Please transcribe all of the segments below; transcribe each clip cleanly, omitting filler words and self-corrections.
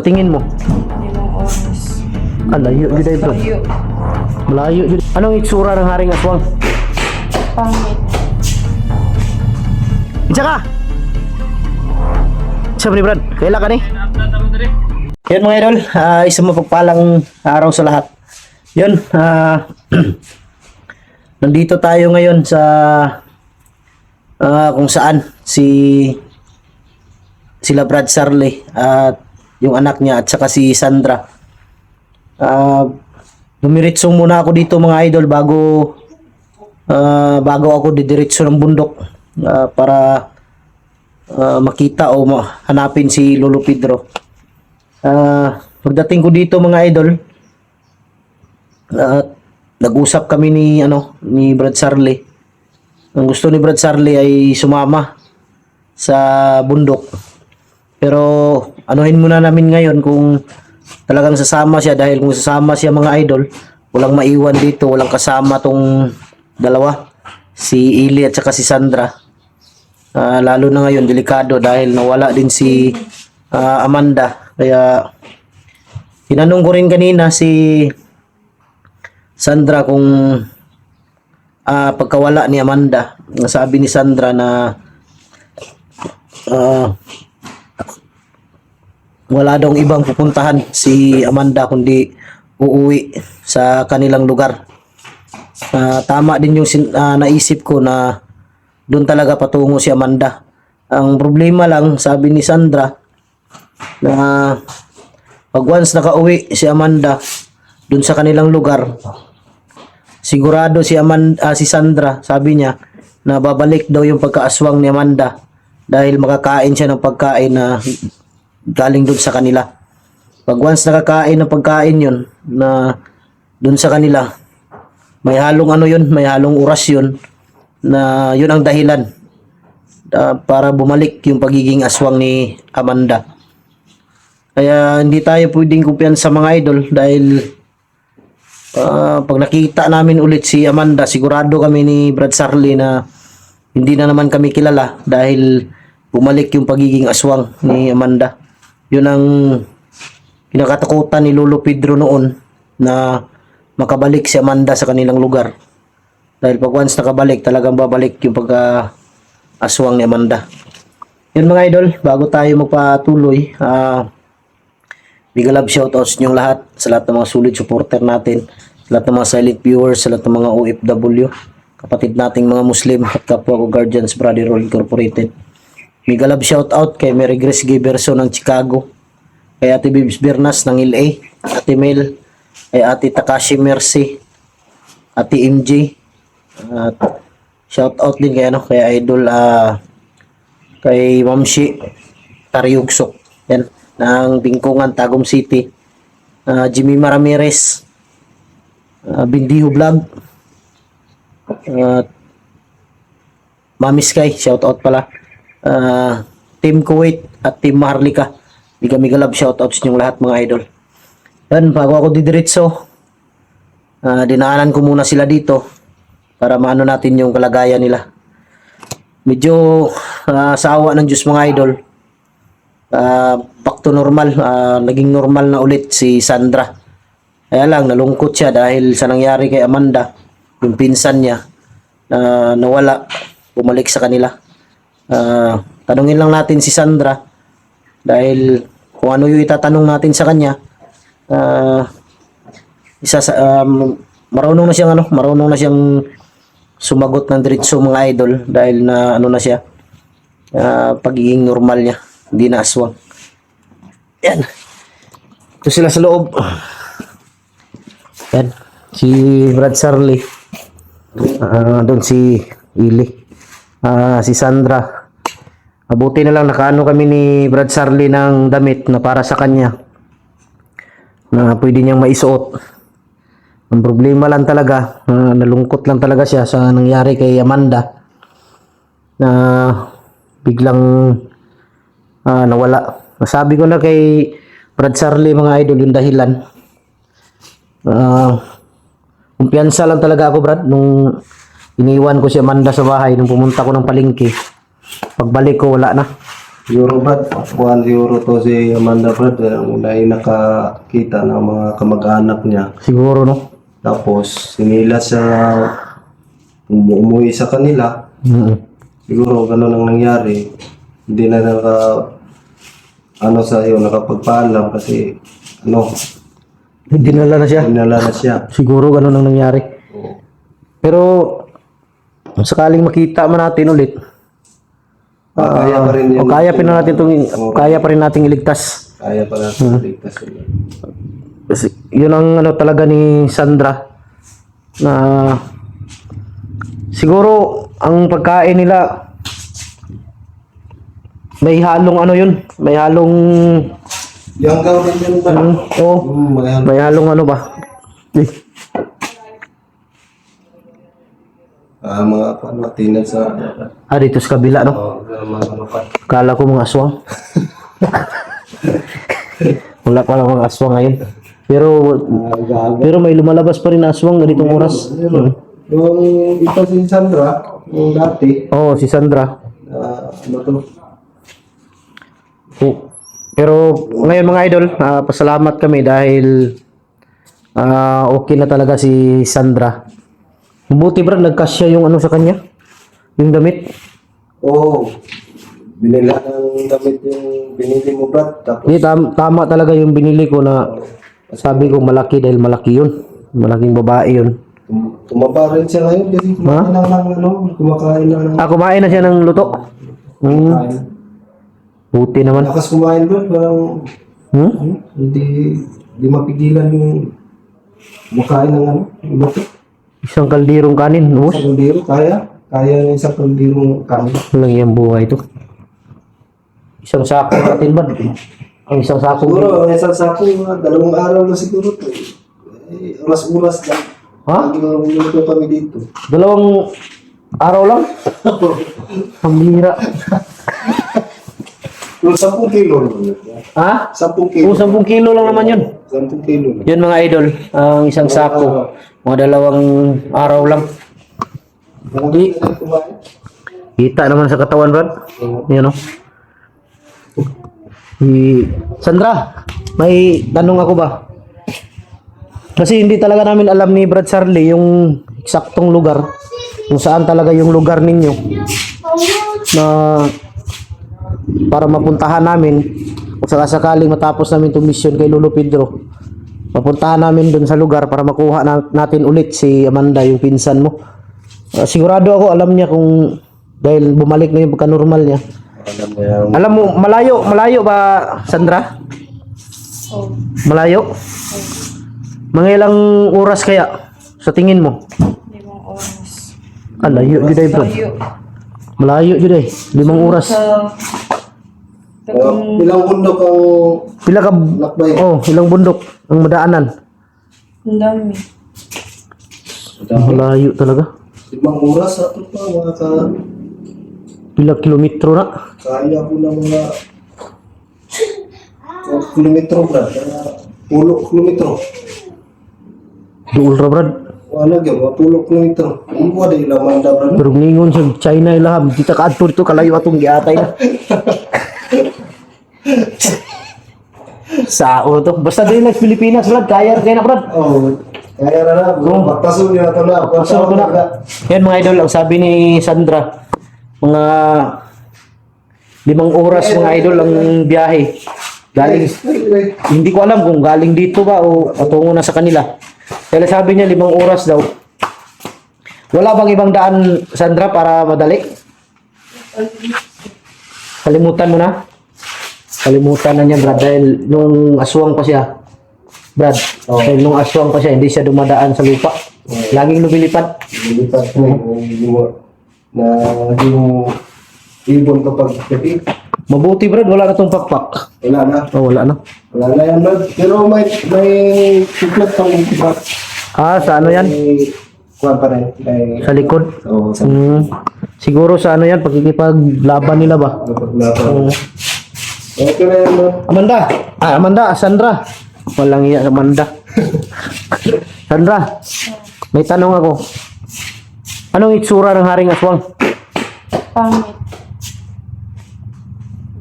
Tingin mo. 5 oras. Layo yun tayo bro. Layo. Malayo yun. Anong itsura ng haring aswang? Pangit. Isa ka! Sabi ni Brad, kaila ka ni? Yan mga idol, isang mapagpalang araw sa lahat. Yun, nandito tayo ngayon sa kung saan sila Brad Sarli at yung anak niya at saka si Sandra. Dumiretso muna ako dito mga idol bago ako didiretso ng bundok para makita o hanapin si Lolo Pedro. Pagdating ko dito mga idol, nag-usap kami ni Brad Sarli. Ang gusto ni Brad Sarli ay sumama sa bundok. Pero anuhin muna namin ngayon kung talagang sasama siya, dahil kung sasama siya mga idol, walang maiwan dito, walang kasama tong dalawa, si Ili at saka si Sandra. Lalo na ngayon delikado dahil nawala din si Amanda. Kaya tinanong ko rin kanina si Sandra kung pagkawala ni Amanda, sabi ni Sandra na wala daw ibang pupuntahan si Amanda kundi uuwi sa kanilang lugar. Tama din yung naisip ko na doon talaga patungo si Amanda. Ang problema lang, sabi ni Sandra, na pag once nakauwi si Amanda doon sa kanilang lugar, sigurado si Sandra, sabi niya, na babalik daw yung pagkaaswang ni Amanda dahil makakain siya ng pagkain na galing doon sa kanila. Pag once nakakain ng pagkain yun na doon sa kanila, may halong may halong oras yun na yun ang dahilan para bumalik yung pagiging aswang ni Amanda. Kaya hindi tayo pwedeng kumpiyansa sa mga idol dahil pag nakita namin ulit si Amanda, sigurado kami ni Brad Sarli na hindi na naman kami kilala dahil bumalik yung pagiging aswang ni Amanda. Yun ang kinakatakutan ni Lolo Pedro noon, na makabalik si Amanda sa kanilang lugar. Dahil pag once nakabalik, talagang babalik yung pagka-aswang ni Amanda. Yun mga idol, bago tayo magpatuloy, big love shoutouts niyong lahat, sa lahat ng mga solid supporter natin, sa lahat ng mga silent viewers, sa lahat ng mga OFW, kapatid nating mga Muslim at kapwa ko Guardians Brotherhood Incorporated. Mega love shoutout kay Mary Grace Giberson ng Chicago, kay Ate Bibs Bernas ng LA, Ate Mel, kay Ate Takashi Mercy, Ate MJ, at shoutout din kay Idol kay Mamshi Taryugsok yan ng Bingkungan, Tagum City, Jimmy Ramirez, Bindiho Vlog, Mami Sky, shoutout pala, Team Kuwait at Team Maharlika. Mega love shoutouts niyong lahat mga idol. Yan, bago ako didiretso, dinaanan ko muna sila dito para maano natin yung kalagayan nila. Medyo sa awa ng Diyos mga idol, back to normal, naging normal na ulit si Sandra. Kaya lang nalungkot siya dahil sa nangyari kay Amanda, yung pinsan niya na nawala, bumalik sa kanila. Tanungin lang natin si Sandra dahil kung ano yung itatanong natin sa kanya, marunong na siyang sumagot ng diretso mga idol dahil na na siya, pagiging normal niya, hindi na aswang. Yan, ito sila sa loob. Yan, si Brad Sarli, doon si Ili, si Sandra. Mabuti na lang nakaano kami ni Brad Sarli ng damit na para sa kanya, na pwede niyang maisuot. Ang problema lang talaga, nalungkot lang talaga siya sa nangyari kay Amanda, na biglang nawala. Sabi ko na kay Brad Sarli mga idol yung dahilan. Kumpiyansa lang talaga ako, Brad, nung iniwan ko si Amanda sa bahay, nung pumunta ko ng palengke. Pagbalik ko, wala na. Siguro Brad, 1 euro to si Amanda Brad, ay nakakita ng mga kamag-anak niya. Siguro, no? Tapos sinila siya umuwi sa kanila. Siguro ganun ang nangyari. Hindi na sa iyo nakapagpaalam kasi Dinala na siya. dinala na siya. Siguro ganun ang nangyari. Oo. Pero, kung sakaling makita man natin ulit, Kaya pa rin yun. kaya pa rin nating iligtas. Kaya pa natin iligtas yun. Kasi yun ang ano talaga ni Sandra na siguro ang pagkain nila may halong ano yun, may halong Yung gawin yun ba? Mayan. may halong ano ba? Mga tinag sa Dito sa kabila, no? mga pa. Kala ko mga aswang. Wala pa lang mga aswang ngayon. Pero may lumalabas pa rin na aswang ganitong oras. Yung ito si Sandra, yung dati, Oo, si Sandra. ano to? Pero ngayon mga idol, pasalamat kami dahil okay na talaga si Sandra. Buti bro, nagkasya yung ano sa kanya? Yung damit? Oo. Binila ng damit yung binili mo, Brad. Tapos, Tama talaga yung binili ko na sabi ko malaki dahil malaki yun. Malaking babae yun. tumaba rin siya ngayon kasi kumakain lang kumakain lang ng Kumain na siya ng luto. kain. Buti naman. Lakas kumain, Brad. Parang, hindi mapigilan yung kumakain ng luto. Isang kaldirong kanin. Ubus. Isang kaldero, kaya ng isang kaldirong kanin. Walang iyang buhay ito. Isang sako natin ba? Ang isang sako. Siguro, ang isang sako, 2 araw na siguro to. Oras-oras lang. Ha? Nagluto kami dito. 2 araw lang? Ang bihira. Yung 10 kilo naman yun. Ha? 10 Kung kilo. 10 kilo lang naman yun. 10 kilo na. Yun mga idol, ang isang sako. Mga 2 araw lang. Di, kita naman sa katawan, Brad. Yan o. Sandra, may tanong ako ba? Kasi hindi talaga namin alam ni Brad Charlie yung eksaktong lugar. Kung saan talaga yung lugar ninyo. Na para mapuntahan namin. Kung sakaling matapos namin itong mission kay Lolo Pedro. Mapuntahan namin dun sa lugar para makuha natin ulit si Amanda, yung pinsan mo. Sigurado ako alam niya kung dahil bumalik na yung pagka-normal niya. Alam mo yan. Alam mo, malayo ba, Sandra? Oh. Malayo? Mga ilang oras kaya sa tingin mo? 5 oras. Layo jud ay bro. Layo. Malayo jud ay 5 oras. Ilang bundok ang Pila ka lakbay? ilang bundok ang madaanan? Ang dami. Malayo talaga. 5 oras ato pa mga Pila kilometro na. kaya ko na mga kilometro, Brad. 10 kilometro. Duol ra brad. Wala gyud, 10 kilometro. Ang wala ilang manda, Brad. Pero ningon sa China ilahab, kita ka adto dito kalayo atong giatay na. Sao to? Basta dili lang Pilipinas brad, kaya na brad. Oh, kaya na. Magpaso niya to na. So, yan mga idol, ang sabi ni Sandra, mga 5 oras mga idol ang biyahe. Galing, hindi ko alam kung galing dito ba o patungo na sa kanila. Kaya sabi niya 5 oras daw. Wala bang ibang daan, Sandra, para madali? Kalimutan mo na? Kalimutan na niya, Brad, dahil nung aswang pa siya. Brad, dahil nung aswang pa siya, hindi siya dumadaan sa lupa. Laging lumilipad. Lilipat na yung ibon kapag gabi. Mabuti, Brad, wala na tong pakpak. Wala na. Wala na. Wala na yan, Brad. Pero may siklet pang iba. Sa ano yan? Kuha pa rin. May, Sa likod? Oo, sa Siguro sa ano yan, pagkikipaglaban nila ba? kapag okay na yan, Brad. Amanda, Sandra. Walang iya, Amanda. Sandra, may tanong ako. Anong itsura ng haring aswang? Pangit.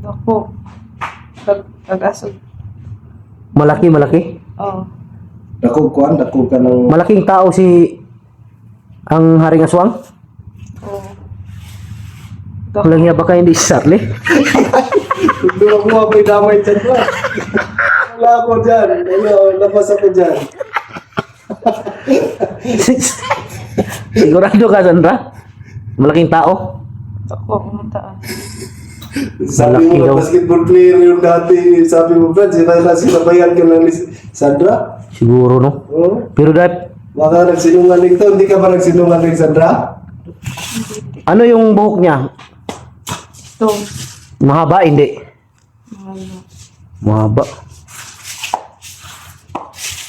Ako. Pag-asog. Malaki. Oo. Dakog ka ng... Malaking tao si ang Haring Aswang. Oo. Walang hiya baka hindi si Charlie. Doon mo ako'y damay dyan ba? Wala ako dyan. Labas ako dyan. Sigurado ka, Sandra? Malaking tao? Ako ang mataas. Sabi Malaki mo, daw. basketball player yung dati. Sabi mo, Brad, sinabayan ka lang ni Sandra? Siguro, no? Oo. Pero dahil, Baka nagsinungaling to. Hindi ka ba nagsinungaling, Sandra? ano yung buhok niya? Ito. Mahaba, hindi. Ano. Mahaba.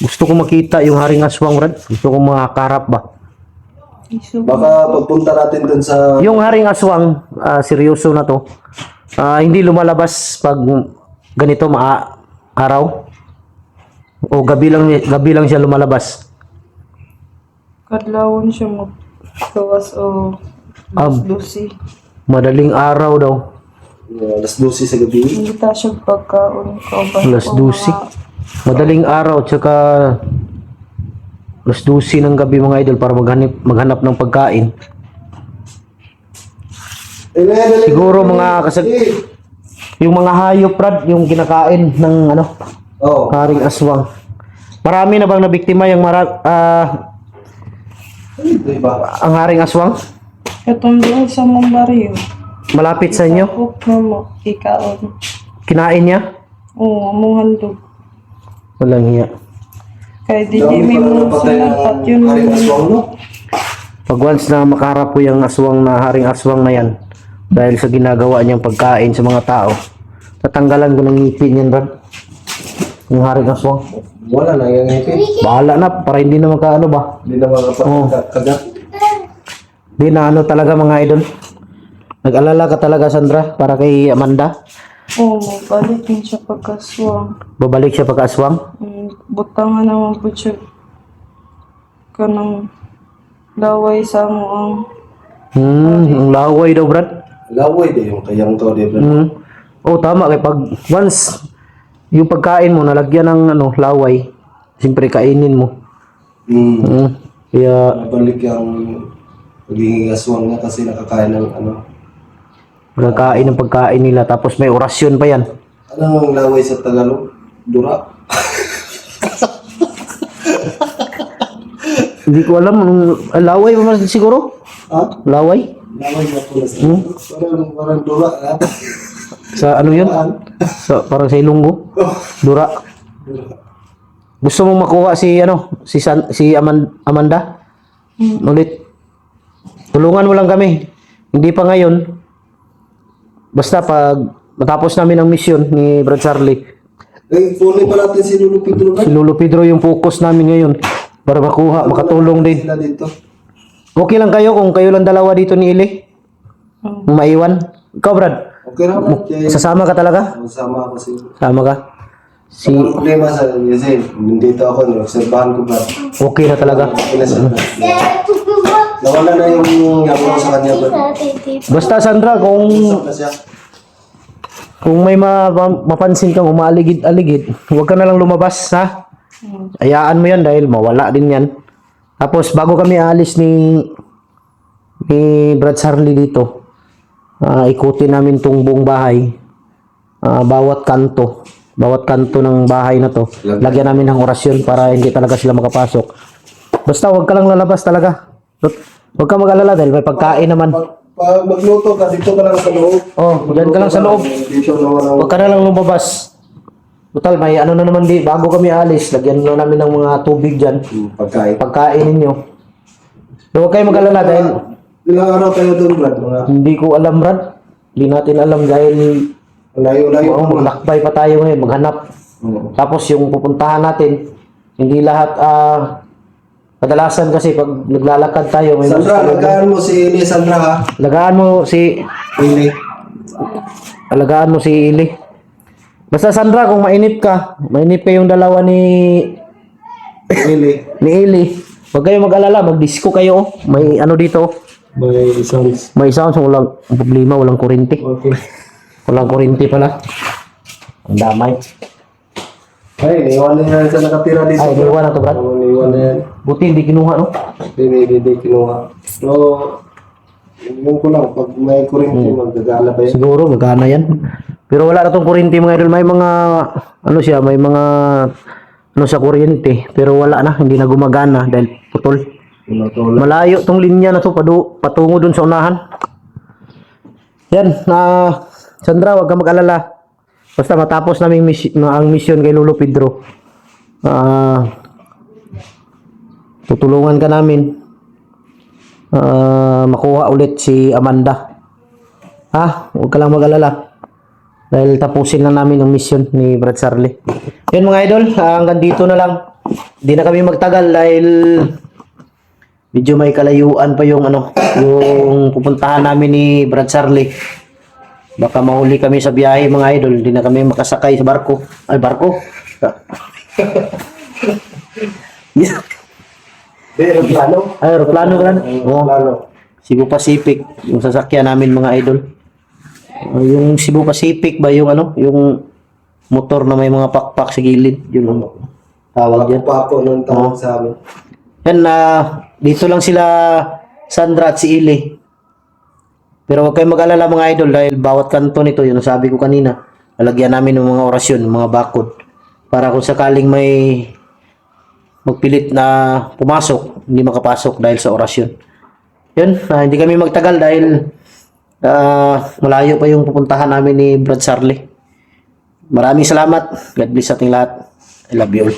Gusto ko makita yung Haring Aswang, Brad. Gusto ko makakarap ba? Iso. Baka pagpunta natin dun sa... Yung Haring Aswang, seryoso na to. Hindi lumalabas pag ganito araw. O gabi lang siya lumalabas. Kadlawon siya mo. Gawas o lusi. Madaling araw daw. alas 12 sa gabi. Hindi ta siya pagkaon. Alas 12. Madaling araw, tsaka alas 12 ng gabi mga idol para maghanap ng pagkain. Siguro mga yung mga hayop, Brad, yung kinakain ng Oo. Haring Aswang. Marami na bang nabiktima yung Diba? ang Haring Aswang? Katong doon sa Mambaryo. Malapit sa inyo? Ako na mo. Ikaon. Kinain niya? Oo, among handog. Walang hiya. Kaya di may mo sinapat yun. Haring aswang, no? Pag once na makaharap po yung aswang na Haring Aswang na yan, dahil sa ginagawa niyang pagkain sa mga tao, tatanggalan ko ng ngipin yan, Brad. Yung Haring Aswang. Wala na yung ngipin. Bahala na, para hindi na makaano ba? Hindi na makapagkagat. Di na talaga mga idol. Nag-alala ka talaga, Sandra, para kay Amanda. Oo, balik din siya pagkaswang. Babalik siya pagka-aswang. Butangan naman po siya kanang laway sa mo ang Ang laway daw, Brad. Laway din yung kayang to, di ba? Oh, tama kay pag once yung pagkain mo nalagyan ng laway, siyempre kainin mo. Kaya Nabalik yung pagiging aswang niya kasi nakakain ng nagkakain ng pagkain nila tapos may orasyon pa yan. Anong laway sa Tagalog? Dura? Hindi ko alam laway ba mas siguro? Ha? Laway? Laway na po na sa parang dura. Sa ano yun? Parang sa Ilonggo. Dura. Gusto mong makuha si Amanda? Ulit. Tulungan mo lang kami. Hindi pa ngayon. Basta pag matapos namin ang mission ni Brad Charlie. Fully pa natin si Lolo Pedro na. Si Lolo Pedro yung focus namin ngayon para makuha, makatulong din. Sila dito. Okay lang kayo kung kayo lang dalawa dito ni Ili? Maiwan? Ikaw, Brad? Okay naman. Sasama ka talaga? Sama ako si... Sama ka? Ang problema sa kasi nandito ako, obserbahan ko ba? Okay na talaga? Okay na siya. Nawala na yung yaman ko sa kanya ba? Basta Sandra, Usap na siya. kung may mapansin kang umaaligid-aligid, huwag ka na lang lumabas, ha? Ayaan mo yan dahil mawala din yan. Tapos bago kami alis ni Brad Charlie dito, ikutin namin tong buong bahay. Bawat kanto ng bahay na to, lagyan namin ng orasyon para hindi talaga sila makapasok. Basta huwag ka lang lalabas talaga. Huwag ka mag-alala dahil may pagkain naman. Pag magluto ka, dito ka lang sa loob. Oh, diyan ka lang sa loob. Dito na walang... Huwag ka na lang lumabas. Total, may na naman bago kami alis, lagyan na namin ng mga tubig dyan. Pagkain. Pagkain ninyo. So, huwag kayo mag-alala dahil Ilang araw tayo doon, Brad? Mga hindi ko alam, Brad. Hindi natin alam dahil layo-layo. maglakbay pa tayo ngayon, maghanap. Tapos yung pupuntahan natin, hindi lahat, kadalasan kasi pag naglalakad tayo, may Sandra, lagaan mo si Eli, Sandra, ha? alagaan mo si Ili. Basta Sandra, kung mainip ka yung dalawa ni Eli. Ili, huwag kayo mag-alala, mag-disco kayo. May dito, May sounds. may sounds, walang problema, walang kuryente. Okay. Walang kuryente pala. Ang damay. Ay, iwan na yan sa nakatira dito. Ay, iniwan na to, Brad. Oo, iniwan na yan. Buti hindi kinuha, no? Hindi kinuha. So, yun ko lang, pag may kuryente, magagala ba yan? Siguro, magana yan. Pero wala na tong kuryente mga idol. May mga, ano siya, may mga, ano sa kuryente. Pero wala na, hindi na gumagana dahil putol. Tulad. Malayo tong linya na to, patungo dun sa unahan. Yan, Sandra, wag ka mag-alala. Basta matapos namin ang mission kay Lolo Pedro. Tutulungan ka namin. Makuha ulit si Amanda. Huwag ka lang mag-alala. Dahil tapusin na namin ang mission ni Brad Sarli. Yan mga idol, hanggang dito na lang. Hindi na kami magtagal dahil medyo may kalayuan pa yung yung pupuntahan namin ni Brad Sarli. Baka mahuli kami sa biyahe mga idol, hindi na kami makasakay sa barko. Ay, barko? Aeroplano? Aeroplano kan? Aeroplano. Cebu Pacific, yung sasakyan namin mga idol. Yung Cebu Pacific ba yung yung motor na may mga pakpak sa gilid, yun tawag yan. Papo nung tawag sa amin. Yan dito lang sila Sandra at si Ili. Pero huwag kayong mag-alala mga idol dahil bawat kanto nito, yun ang sabi ko kanina, lalagyan namin ng mga orasyon, mga bakod. Para kung sakaling may magpilit na pumasok, hindi makapasok dahil sa orasyon. Yun, hindi kami magtagal dahil malayo pa yung pupuntahan namin ni Brad Sarli. Maraming salamat. God bless sa ating lahat. I love you all.